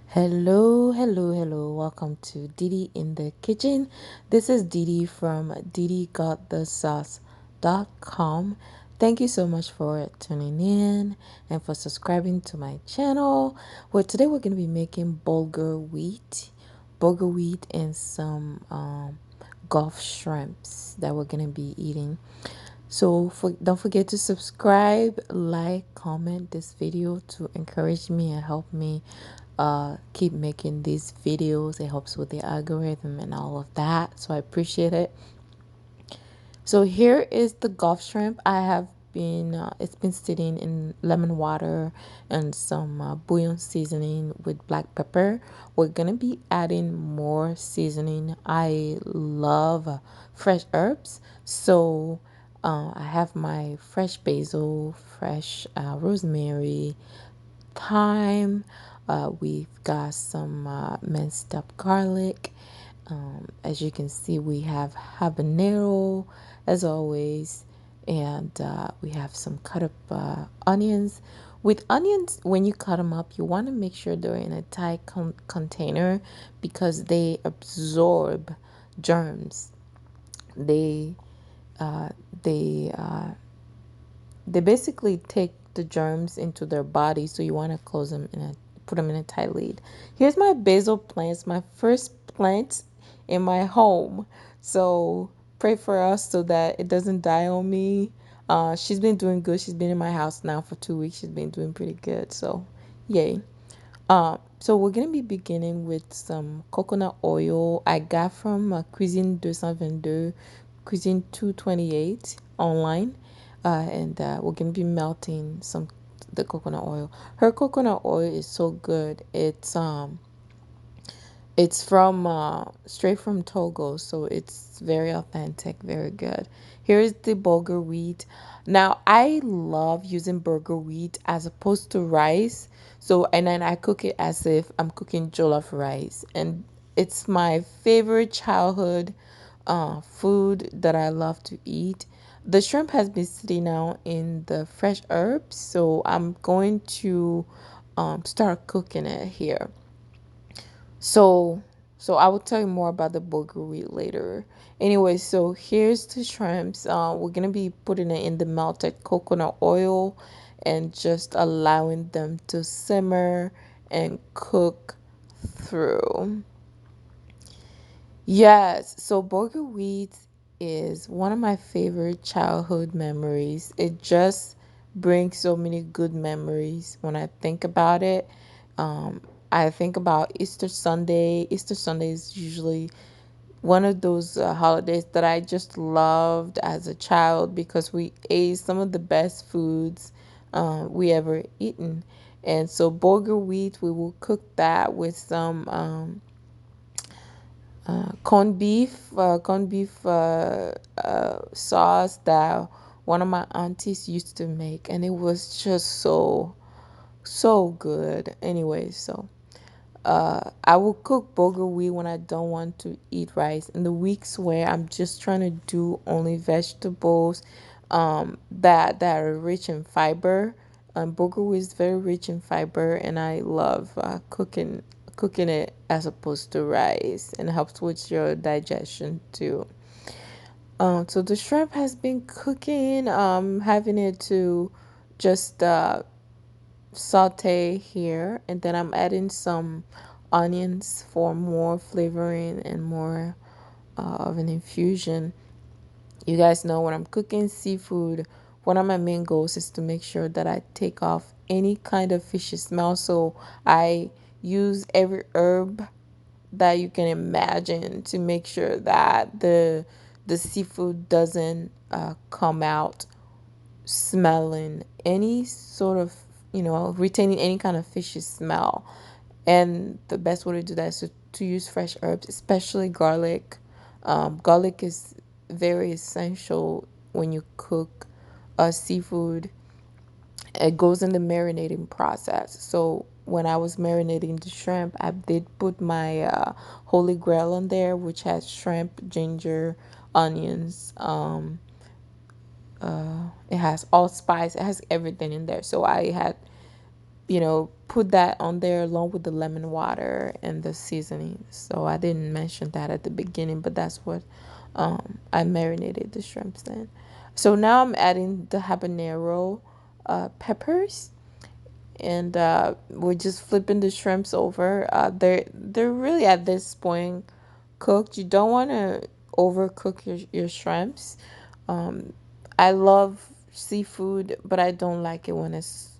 Hello, hello, hello. Welcome to Dede in the kitchen. This is Dede from DedeGotTheSauce.com. Thank you so much for tuning in and for subscribing to my channel. Well, today we're going to be making bulgur wheat, and some Gulf shrimps that we're going to be eating. So don't forget to subscribe, like, comment this video to encourage me and help me keep making these videos. It helps with the algorithm and all of that. So I appreciate it. So here is the Gulf shrimp. I have been it's been sitting in lemon water and some bouillon seasoning with black pepper. We're gonna be adding more seasoning. I love fresh herbs, so I have my fresh basil, fresh rosemary, thyme. We've got some minced up garlic. As you can see, we have habanero as always, and we have some cut up onions. With onions, when you cut them up, you want to make sure they're in a tight container because they absorb germs. They uh, they uh, they basically take the germs into their body, so you want to close them in a put them in a tight lid. Here's my basil plants, my first plant in my home. So pray for us so that it doesn't die on me. She's been doing good. She's been in my house now for 2 weeks. She's been doing pretty good. So yay. So we're gonna be beginning with some coconut oil I got from Cuisine 222, Cuisine 228 online, and we're gonna be melting some the coconut oil. Her coconut oil is so good. It's from straight from Togo, so it's very authentic, very good. Here is the bulgur wheat. Now I love using bulgur wheat as opposed to rice. So and then I cook it as if I'm cooking jollof rice, and it's my favorite childhood food that I love to eat. The shrimp has been sitting now in the fresh herbs, so I'm going to start cooking it here. So, so I will tell you more about the bulgur wheat later. Anyway, so here's the shrimps. We're gonna be putting it in the melted coconut oil and just allowing them to simmer and cook through. Yes, so bulgur wheat is one of my favorite childhood memories. It just brings so many good memories when I think about it. Um, I think about Easter Sunday. Easter Sunday is usually one of those holidays that I just loved as a child because we ate some of the best foods we ever eaten. And so bulgur wheat, we will cook that with some corned beef sauce that one of my aunties used to make, and it was just so good. Anyway, so I will cook bulgur wheat when I don't want to eat rice. In the weeks where I'm just trying to do only vegetables, that are rich in fiber. Bulgur wheat is very rich in fiber, and I love cooking it as opposed to rice, and it helps with your digestion too. So the shrimp has been cooking. Having it to just saute here, and then I'm adding some onions for more flavoring and more of an infusion. You guys know when I'm cooking seafood, one of my main goals is to make sure that I take off any kind of fishy smell. So I use every herb that you can imagine to make sure that the seafood doesn't come out smelling any sort of, retaining any kind of fishy smell. And the best way to do that is to use fresh herbs, especially garlic. Garlic is very essential when you cook seafood. It goes in the marinating process. So when I was marinating the shrimp, I did put my holy grail on there, which has shrimp, ginger, onions. It has allspice. It has everything in there. So I had put that on there along with the lemon water and the seasoning. So I didn't mention that at the beginning, but that's what I marinated the shrimps in. So now I'm adding the habanero peppers, and we're just flipping the shrimps over. They're really at this point cooked. You don't want to overcook your shrimps. Um, I love seafood, but I don't like it when it's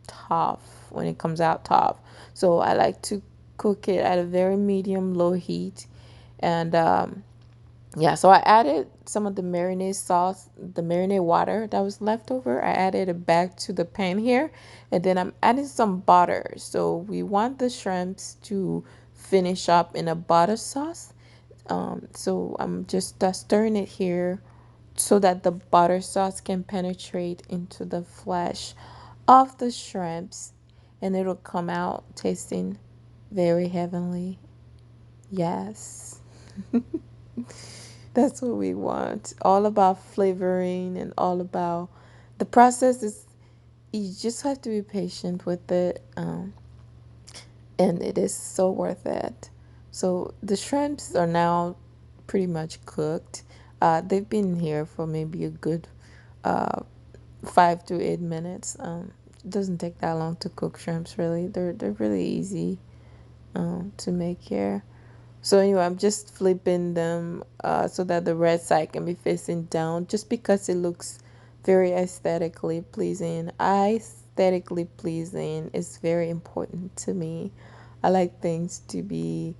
tough, when it comes out tough. So I like to cook it at a very medium low heat, and yeah, so I added some of the marinade sauce, the marinade water that was left over. I added it back to the pan here, and then I'm adding some butter. So we want the shrimps to finish up in a butter sauce. So I'm just stirring it here so that the butter sauce can penetrate into the flesh of the shrimps, and it'll come out tasting very heavenly. Yes. That's what we want. All about flavoring and all about the process is you just have to be patient with it. And it is so worth it. So the shrimps are now pretty much cooked. They've been here for maybe a good uh, 5 to 8 minutes. It doesn't take that long to cook shrimps. Really, they're really easy to make here. So anyway, I'm just flipping them so that the red side can be facing down, just because it looks very aesthetically pleasing. Aesthetically pleasing is very important to me. I like things to be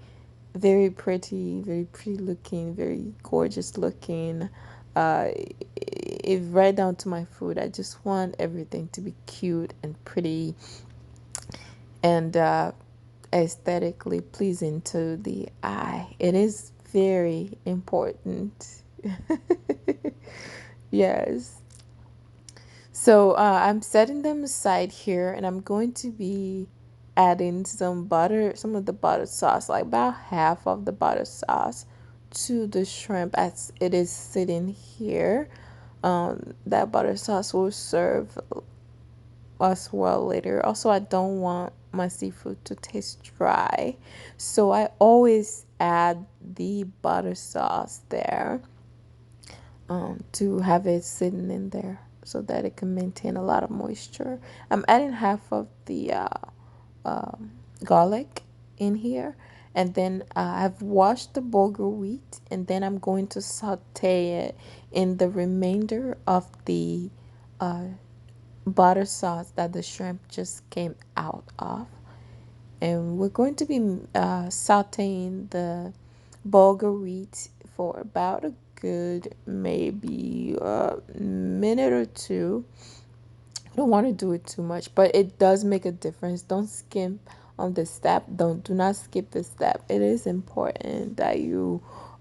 very pretty looking, very gorgeous looking. Uh, if right down to my food, I just want everything to be cute and pretty and aesthetically pleasing to the eye. It is very important. Yes. So I'm setting them aside here, and I'm going to be adding some butter, some of the butter sauce, like about half of the butter sauce to the shrimp as it is sitting here. That butter sauce will serve as well later. Also, I don't want my seafood to taste dry, so I always add the butter sauce there to have it sitting in there so that it can maintain a lot of moisture. I'm adding half of the garlic in here, and then I've washed the bulgur wheat, and then I'm going to saute it in the remainder of the uh, butter sauce that the shrimp just came out of. And we're going to be sauteing the bulgur wheat for about a good maybe a minute or two. I don't want to do it too much, but it does make a difference. Don't skimp on the step. Do not skip the step. It is important that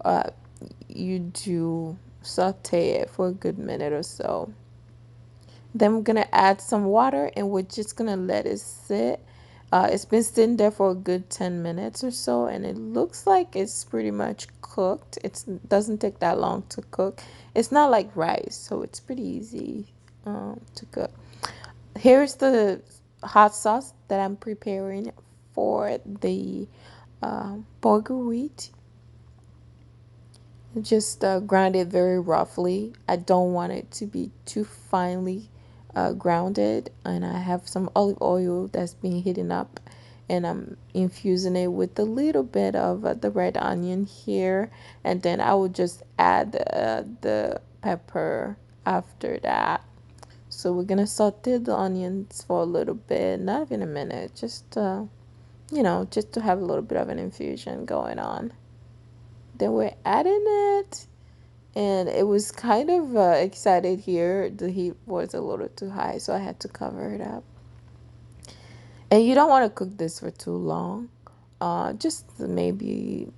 uh you do saute it for a good minute or so. Then we're gonna add some water, and we're just gonna let it sit. It's been sitting there for a good 10 minutes or so, and it looks like it's pretty much cooked. It doesn't take that long to cook. It's not like rice, so it's pretty easy to cook. Here's the hot sauce that I'm preparing for the bulgur wheat. Just grind it very roughly. I don't want it to be too finely grounded. And I have some olive oil that's being heating up, and I'm infusing it with a little bit of the red onion here. And then I will just add the pepper after that. So we're gonna saute the onions for a little bit, not even a minute, just just to have a little bit of an infusion going on. Then we're adding it, and it was kind of excited here. The heat was a little too high, so I had to cover it up. And you don't want to cook this for too long. Just maybe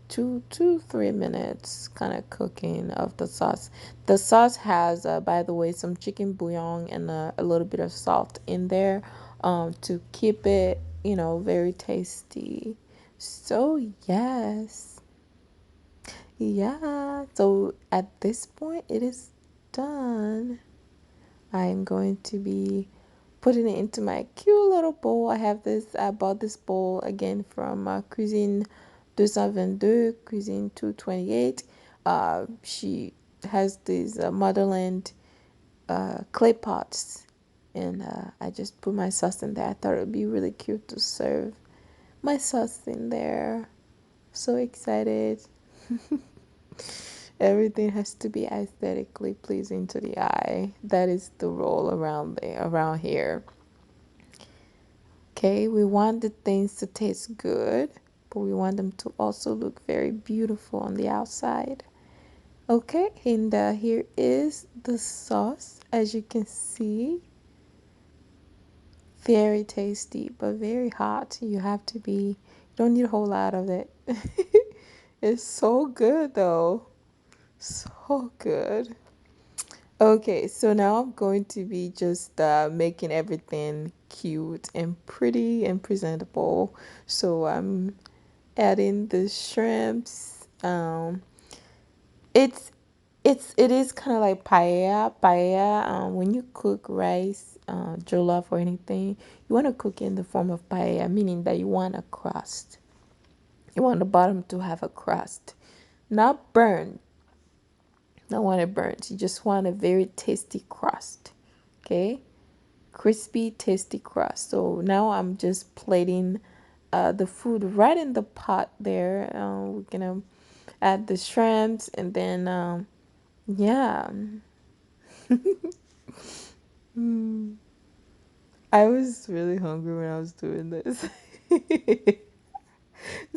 3 minutes kind of cooking of the sauce. The sauce has, by the way, some chicken bouillon and a little bit of salt in there to keep it, very tasty. So, yes. Yeah. So, at this point, it is done. I'm going to be putting it into my cute little bowl. I bought this bowl again from Cuisine 222, Cuisine 228. She has these motherland clay pots, and I just put my sauce in there. I thought it would be really cute to serve my sauce in there. So excited. Everything has to be aesthetically pleasing to the eye. That is the role around here. Okay, we want the things to taste good, but we want them to also look very beautiful on the outside. Okay, and here is the sauce. As you can see, very tasty, but very hot. You don't need a whole lot of it. It's so good though. So good. Okay, so now I'm going to be just making everything cute and pretty and presentable. So I'm adding the shrimps. It's it is kind of like paella. Paella. When you cook rice, jollof or anything, you want to cook in the form of paella, meaning that you want a crust. You want the bottom to have a crust, not burnt. Don't want it burnt. You just want a very tasty crust. Okay, crispy, tasty crust. So now I'm just plating the food right in the pot there. We're gonna add the shrimps and then yeah. I was really hungry when I was doing this.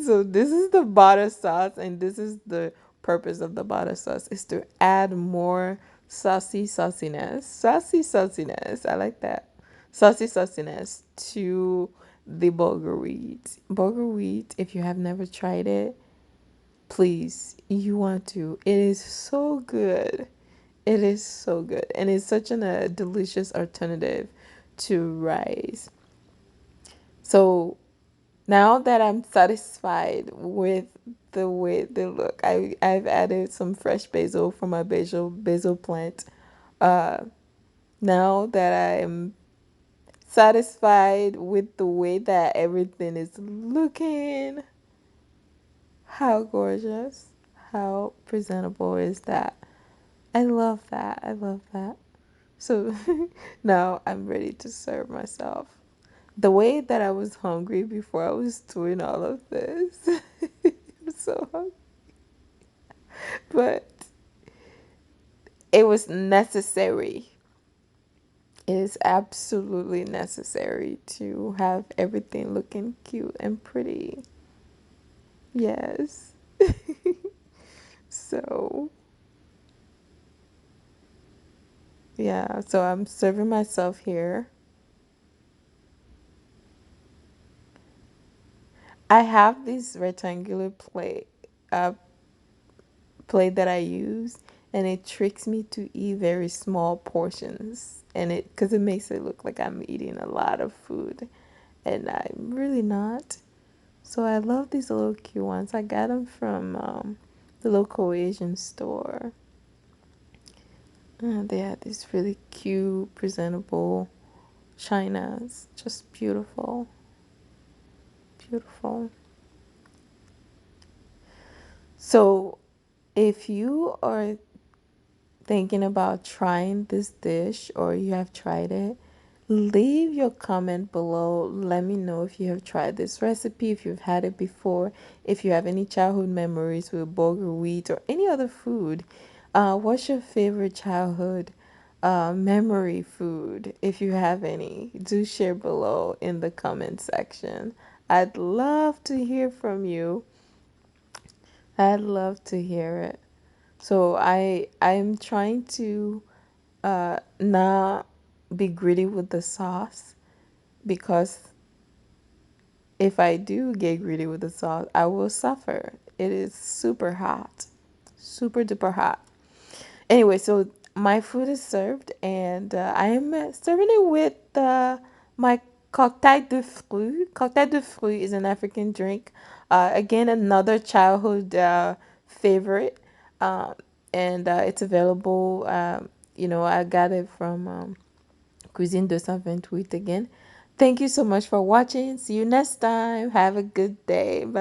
So this is the butter sauce, and this is the purpose of the butter sauce is to add more sauciness. I like that sauciness to the bulgur wheat. Bulgur wheat, if you have never tried it, please, you want to. It is so good. It is so good, and it's such a delicious alternative to rice. So now that I'm satisfied with the way they look, I've added some fresh basil from my basil plant. Uh, Now that I'm satisfied with the way that everything is looking, how gorgeous, how presentable is that? I love that. I love that. So now I'm ready to serve myself. The way that I was hungry before I was doing all of this. I'm so hungry. But it was necessary. It is absolutely necessary to have everything looking cute and pretty. Yes. So, yeah, so I'm serving myself here. I have this rectangular uh, plate that I use, and it tricks me to eat very small portions, and because it makes it look like I'm eating a lot of food, and I'm really not. So I love these little cute ones. I got them from the local Asian store. They had these really cute, presentable chinas, just beautiful, beautiful. So if you are thinking about trying this dish or you have tried it, leave your comment below. Let me know if you have tried this recipe, if you've had it before, if you have any childhood memories with bulgur wheat or any other food. What's your favorite childhood memory food? If you have any, do share below in the comment section. I'd love to hear from you. I'd love to hear it. So I'm trying to not be greedy with the sauce, because if I do get greedy with the sauce, I will suffer. It is super hot, super duper hot. Anyway, so my food is served, and I am serving it with my cocktail de fruits. Cocktail de fruits is an African drink. Again, another childhood favorite, um, and it's available. I got it from Cuisine 228 again. Thank you so much for watching. See you next time. Have a good day. Bye.